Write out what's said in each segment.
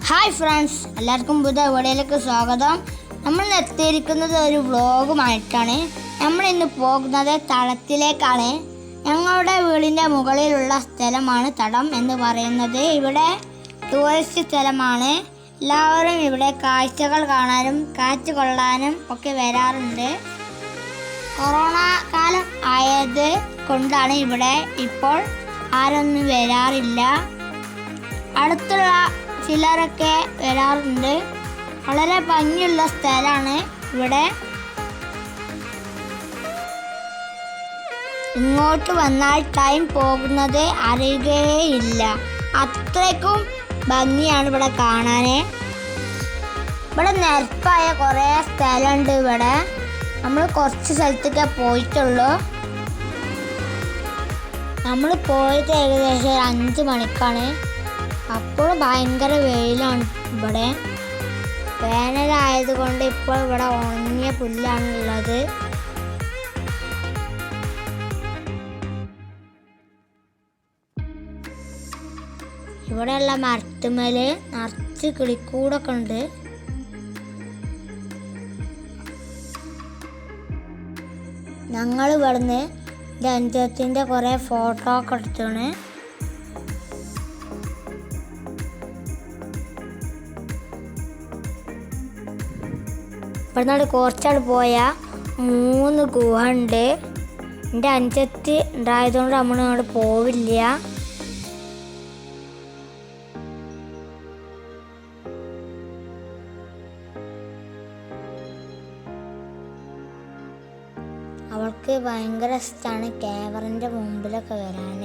Hi friends, എല്ലാവർക്കും പുതിയ വീഡിയോയിലേക്ക് സ്വാഗതം. നമ്മൾ എത്തിയിരിക്കുന്നത് ഒരു വ്ളോഗുമായിട്ടാണ്. നമ്മൾ ഇന്ന് പോകുന്നത് തടത്തിലേക്കാണ്. ഞങ്ങളുടെ വീടിൻ്റെ മുകളിലുള്ള സ്ഥലമാണ് തടം എന്ന് പറയുന്നത്. ഇവിടെ ടൂറിസ്റ്റ് സ്ഥലമാണ്. എല്ലാവരും ഇവിടെ കാഴ്ചകൾ കാണാനും കാറ്റ് കൊള്ളാനും ഒക്കെ വരാറുണ്ട്. കൊറോണ കാലം ആയത് കൊണ്ടാണ് ഇവിടെ ഇപ്പോൾ ആരൊന്നും വരാറില്ല. അടുത്തുള്ള ചിലരൊക്കെ വരാറുണ്ട്. വളരെ ഭംഗിയുള്ള സ്ഥലമാണ് ഇവിടെ. ഇങ്ങോട്ട് വന്നാൽ ടൈം പോകുന്നത് അറിയുകയില്ല. അത്രയ്ക്കും ഭംഗിയാണ് ഇവിടെ കാണാൻ. ഇവിടെ നിരപ്പായ കുറേ സ്ഥലമുണ്ട്. ഇവിടെ നമ്മൾ കുറച്ച് സ്ഥലത്തൊക്കെ പോയിട്ടുള്ളൂ. നമ്മൾ പോയത് ഏകദേശം 5 മണിക്കാണ്. അപ്പോൾ ഭയങ്കര വെയിലാണ് ഇവിടെ. വേനലായതുകൊണ്ട് ഇപ്പോൾ ഇവിടെ ഉണങ്ങിയ പുല്ലാണുള്ളത്. ഇവിടെയുള്ള മരത്തുമ്മേൽ നിറച്ച് കിളിക്കൂടൊക്കെ ഉണ്ട്. ഞങ്ങൾ ഇവിടുന്ന് എൻ്റെ അനുജത്തിൻ്റെ കുറേ ഫോട്ടോ ഒക്കെ എടുത്താണ്. ഇവിടുന്ന് കുറച്ചാട് പോയാൽ 3 ഗുഹ ഉണ്ട്. എൻ്റെ അനുജത്തി ഉണ്ടായതുകൊണ്ട് നമ്മൾ അങ്ങോട്ട് പോവില്ല. അവൾക്ക് ഭയങ്കര ഇഷ്ടമാണ് ക്യാമറൻ്റെ മുമ്പിലൊക്കെ വരാൻ.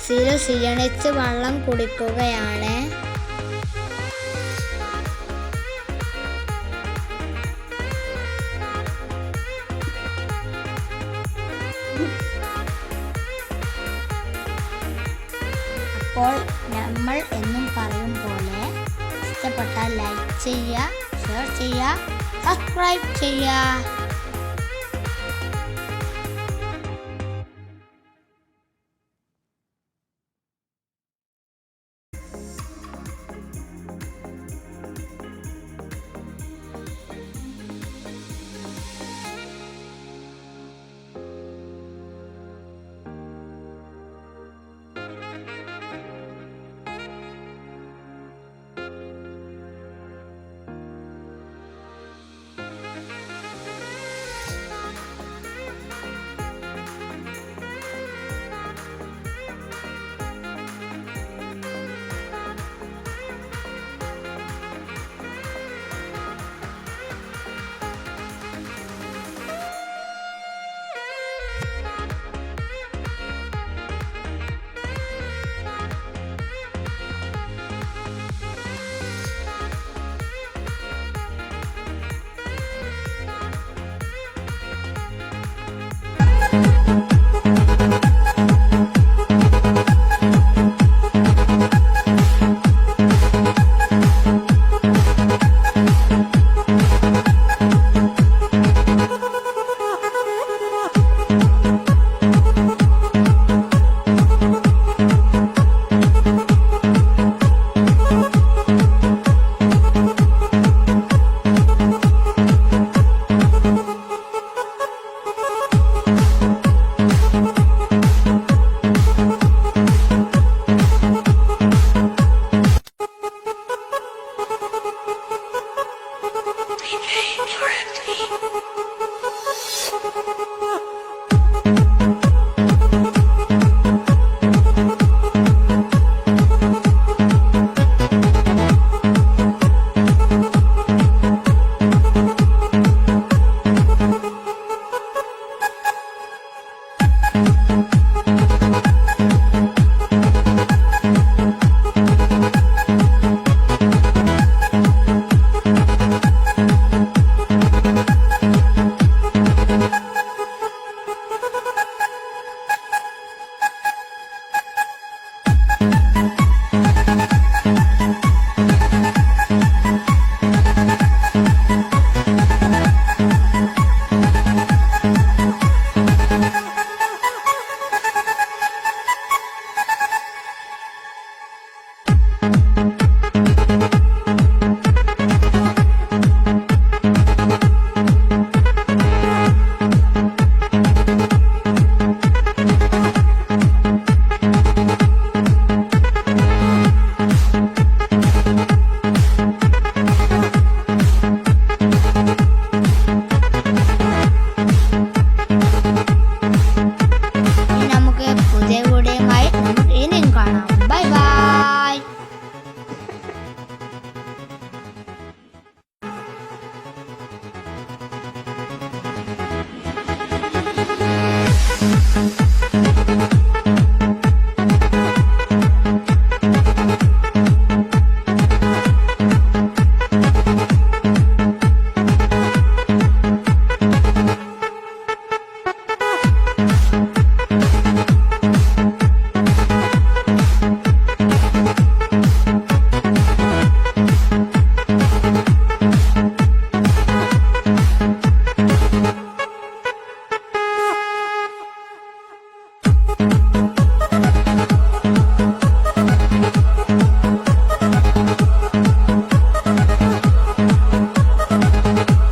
സിലു ക്ഷീണിച്ച് വെള്ളം കുടിക്കുകയാണ്. അപ്പോൾ നമ്മൾ എന്നും പറയും പോലെ ഇഷ്ടപ്പെട്ടാൽ ലൈക്ക് ചെയ്യുക, ഷെയർ ചെയ്യുക, സബ്സ്ക്രൈബ് ചെയ്യുക.